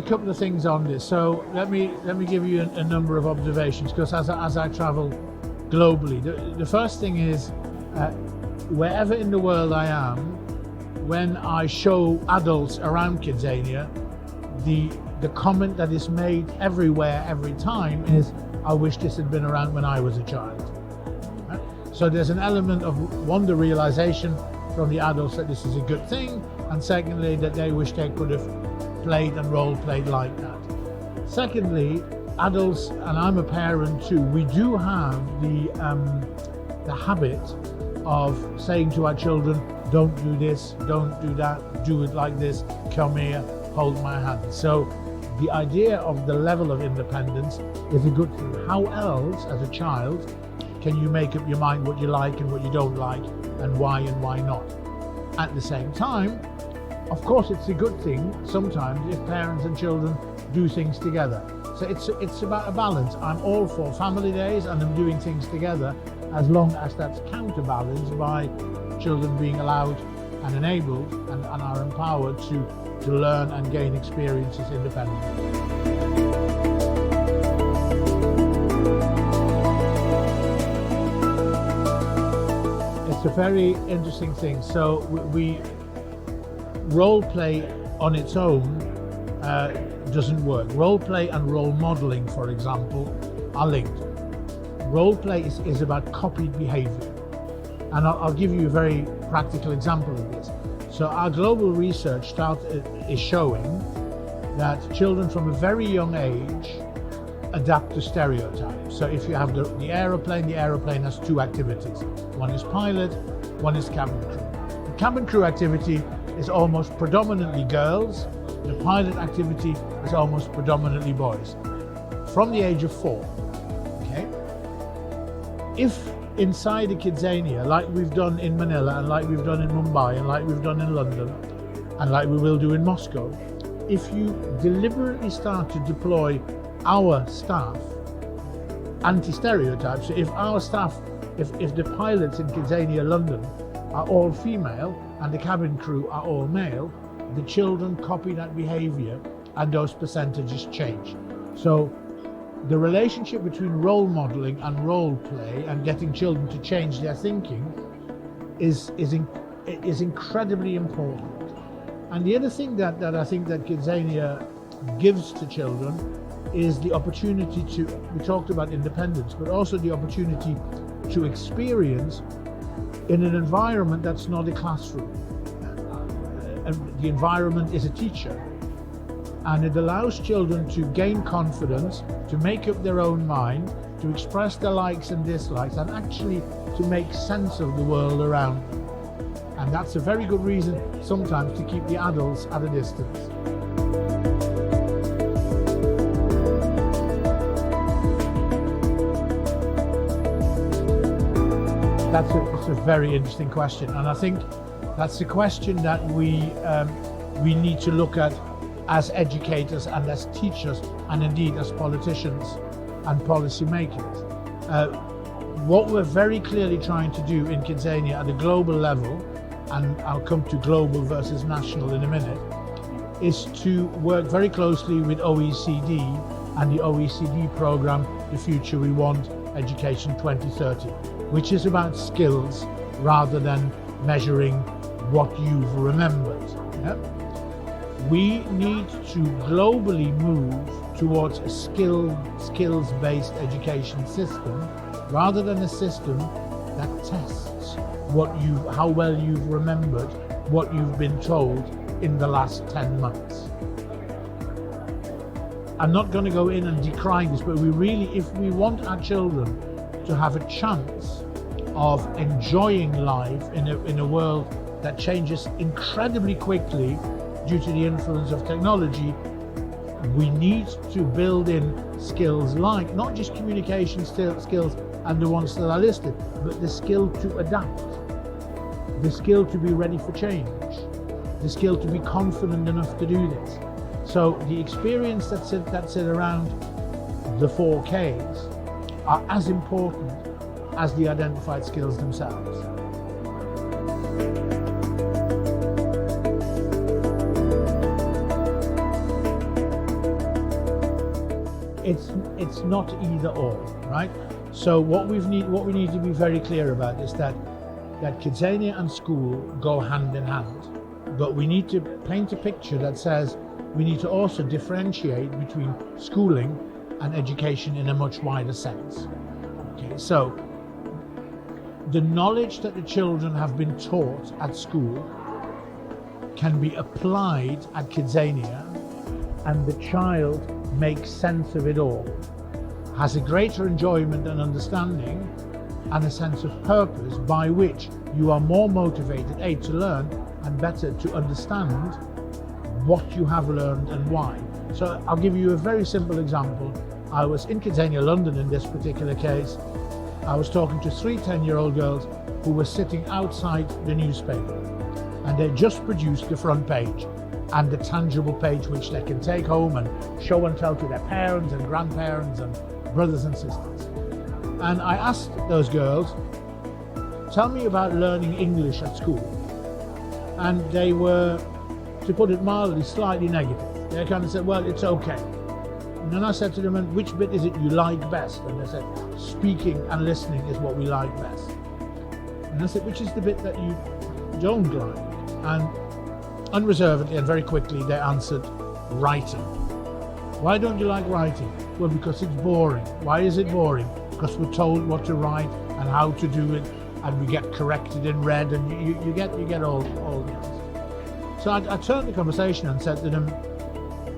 a couple of things on this. So let me give you a number of observations, because as I travel globally, the first thing is wherever in the world I am, when I show adults around KidZania, the comment that is made everywhere, every time is, I wish this had been around when I was a child. Right? So there's an element of, one, the realization from the adults that this is a good thing, and secondly, that they wish they could have played and role played like that. Secondly, adults, and I'm a parent too, we do have the habit of saying to our children, don't do this, don't do that, do it like this, come here, hold my hand. So the idea of the level of independence is a good thing. How else, as a child, can you make up your mind what you like and what you don't like, and why not? At the same time, of course, it's a good thing sometimes if parents and children do things together. So it's about a balance. I'm all for family days and them doing things together, as long as that's counterbalanced by children being allowed and enabled and are empowered to learn and gain experiences independently. It's a very interesting thing. So we role play on its own doesn't work. Role play and role modeling, for example, are linked. Role play is about copied behavior. And I'll give you a very practical example of this. So our global research is showing that children from a very young age adapt to stereotypes. So if you have the aeroplane has two activities. One is pilot, one is cabin crew. The cabin crew activity is almost predominantly girls. The pilot activity is almost predominantly boys. From the age of 4, okay? If inside a KidZania, like we've done in Manila, and like we've done in Mumbai, and like we've done in London, and like we will do in Moscow, if you deliberately start to deploy our staff anti-stereotypes, so if our staff, if the pilots in KidZania London are all female and the cabin crew are all male, the children copy that behavior and those percentages change. So the relationship between role modeling and role play and getting children to change their thinking is incredibly important. And the other thing that I think that KidZania gives to children is the opportunity to, we talked about independence, but also the opportunity to experience in an environment that's not a classroom. The environment is a teacher. And it allows children to gain confidence, to make up their own mind, to express their likes and dislikes, and actually to make sense of the world around them. And that's a very good reason sometimes to keep the adults at a distance. It's a very interesting question, and I think that's a question that we need to look at as educators and as teachers, and indeed as politicians and policy makers. What we're very clearly trying to do in KidZania at a global level, and I'll come to global versus national in a minute, is to work very closely with OECD and the OECD program, The Future We Want, Education 2030, which is about skills rather than measuring what you've remembered. Yeah? We need to globally move towards a skills-based education system rather than a system that tests how well you've remembered what you've been told in the last 10 months. I'm not going to go in and decry this, but if we want our children to have a chance of enjoying life in a world that changes incredibly quickly due to the influence of technology, we need to build in skills like not just communication skills and the ones that are listed, but the skill to adapt, the skill to be ready for change, the skill to be confident enough to do this. So the experience that sit around the 4 Ks are as important as the identified skills themselves. it's not either or, right? So what we need to be very clear about is that KidZania and school go hand in hand, but we need to paint a picture that says we need to also differentiate between schooling and education in a much wider sense. Okay, so the knowledge that the children have been taught at school can be applied at KidZania, and the child makes sense of it all, has a greater enjoyment and understanding and a sense of purpose by which you are more motivated, A, to learn, and better to understand what you have learned and why. So I'll give you a very simple example. I was in KidZania London in this particular case. I was talking to 3 10-year-old girls who were sitting outside the newspaper, and they just produced the front page and the tangible page which they can take home and show and tell to their parents and grandparents and brothers and sisters. And I asked those girls, tell me about learning English at school. And they were, to put it mildly, slightly negative. They kind of said, well, it's okay. And then I said to them, and which bit is it you like best? And they said, speaking and listening is what we like best. And I said, which is the bit that you don't like? And unreservedly and very quickly they answered, writing. Why don't you like writing? Well, because it's boring. Why is it boring? Because we're told what to write and how to do it, and we get corrected in red, and you get all the answers. So I turned the conversation and said to them,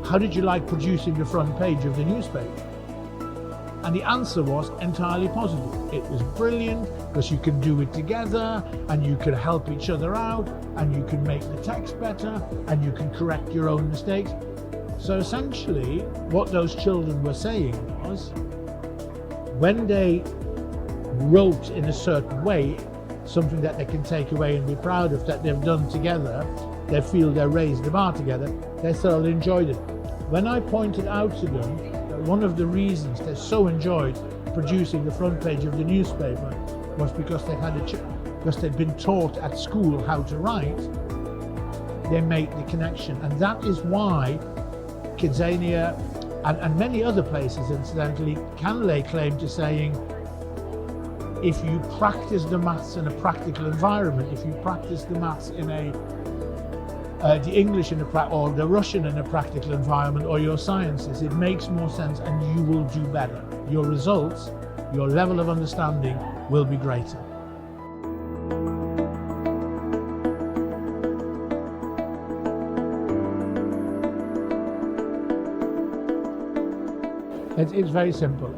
how did you like producing the front page of the newspaper? And the answer was entirely positive. It was brilliant because you can do it together and you can help each other out and you can make the text better and you can correct your own mistakes. So essentially what those children were saying was, when they wrote in a certain way, something that they can take away and be proud of that they've done together, they feel they raised the bar together, they thoroughly enjoyed it. When I pointed out to them that one of the reasons they so enjoyed producing the front page of the newspaper was because they'd been taught at school how to write, they make the connection. And that is why KidZania and many other places, incidentally, can lay claim to saying, if you practice the maths in a practical environment, if you practice the maths in the English or the Russian in a practical environment, or your sciences, it makes more sense and you will do better. Your results, your level of understanding will be greater. It's very simple.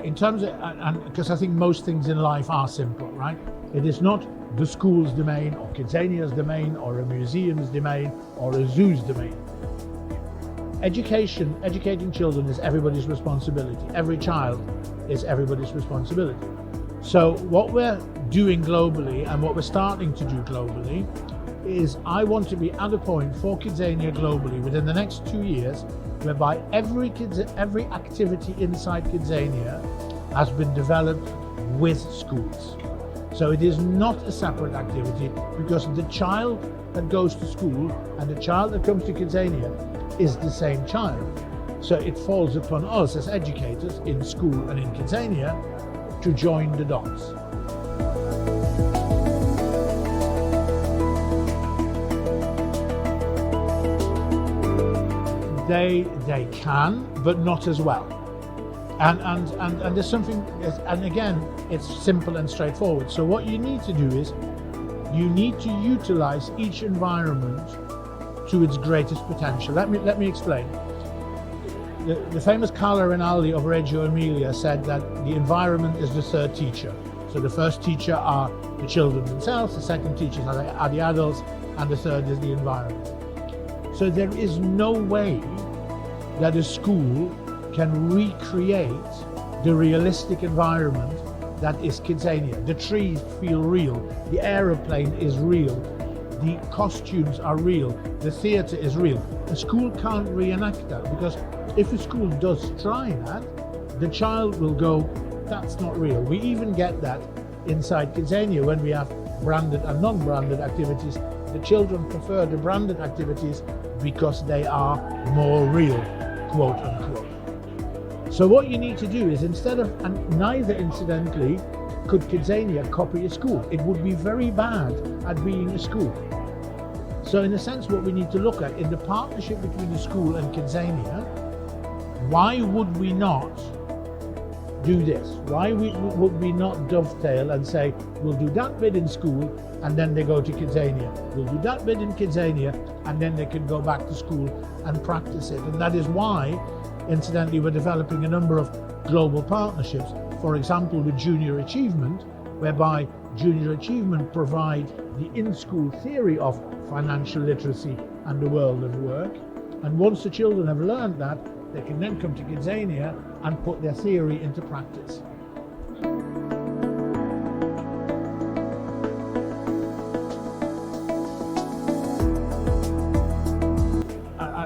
In terms of, and because I think most things in life are simple, right? It is not the school's domain or KidZania's domain or a museum's domain or a zoo's domain. Educating children is everybody's responsibility. Every child is everybody's responsibility. So what we're doing globally and what we're starting to do globally is I want to be at a point for KidZania globally within the next 2 years whereby every activity inside KidZania has been developed with schools. So it is not a separate activity, because the child that goes to school and the child that comes to KidZania is the same child. So it falls upon us as educators in school and in KidZania to join the dots. They can, but not as well. And there's something, and again, it's simple and straightforward. So what you need to do is, you need to utilize each environment to its greatest potential. Let me explain. The famous Carlo Rinaldi of Reggio Emilia said that the environment is the third teacher. So the first teacher are the children themselves, the second teachers are the adults, and the third is the environment. So there is no way that a school can recreate the realistic environment that is KidZania. The trees feel real, the aeroplane is real, the costumes are real, the theatre is real. A school can't reenact that, because if a school does try that, the child will go, that's not real. We even get that inside KidZania when we have branded and non-branded activities. The children prefer the branded activities because they are more real, quote unquote. So what you need to do is, instead of, and neither incidentally could KidZania copy a school. It would be very bad at being a school. So in a sense, what we need to look at in the partnership between the school and KidZania, why would we not do this? Why would we not dovetail and say, we'll do that bit in school and then they go to KidZania. We'll do that bit in KidZania and then they can go back to school and practice it. And that is why, incidentally, we're developing a number of global partnerships, for example, with Junior Achievement, whereby Junior Achievement provide the in-school theory of financial literacy and the world of work. And once the children have learned that, they can then come to KidZania and put their theory into practice.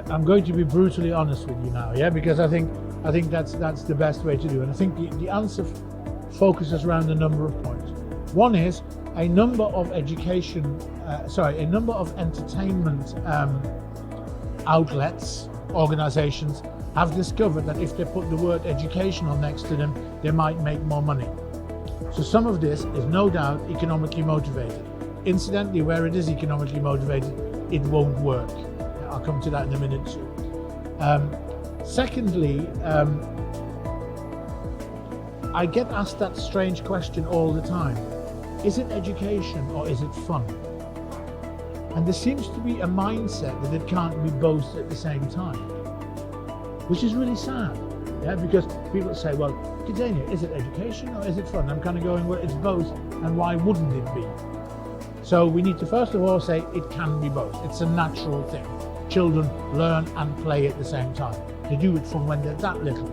I'm going to be brutally honest with you now, yeah, because I think that's the best way to do it. And I think the answer focuses around a number of points. One is a number of a number of entertainment outlets, organizations have discovered that if they put the word educational next to them, they might make more money. So some of this is no doubt economically motivated. Incidentally, where it is economically motivated, it won't work. I'll come to that in a minute too. Secondly, I get asked that strange question all the time. Is it education or is it fun? And there seems to be a mindset that it can't be both at the same time, which is really sad. Yeah, because people say, well, KidZania, is it education or is it fun? I'm kind of going, well, it's both, and why wouldn't it be? So we need to first of all say it can be both. It's a natural thing. Children learn and play at the same time. They do it from when they're that little.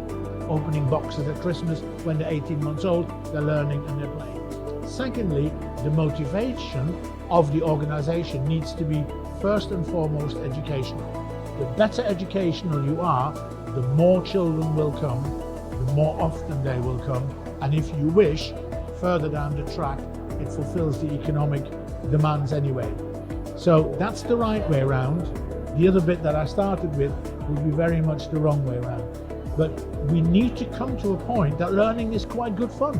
Opening boxes at Christmas, when they're 18 months old, they're learning and they're playing. Secondly, the motivation of the organization needs to be first and foremost educational. The better educational you are, the more children will come, the more often they will come, and if you wish, further down the track, it fulfills the economic demands anyway. So that's the right way around. The other bit that I started with would be very much the wrong way around. But we need to come to a point that learning is quite good fun.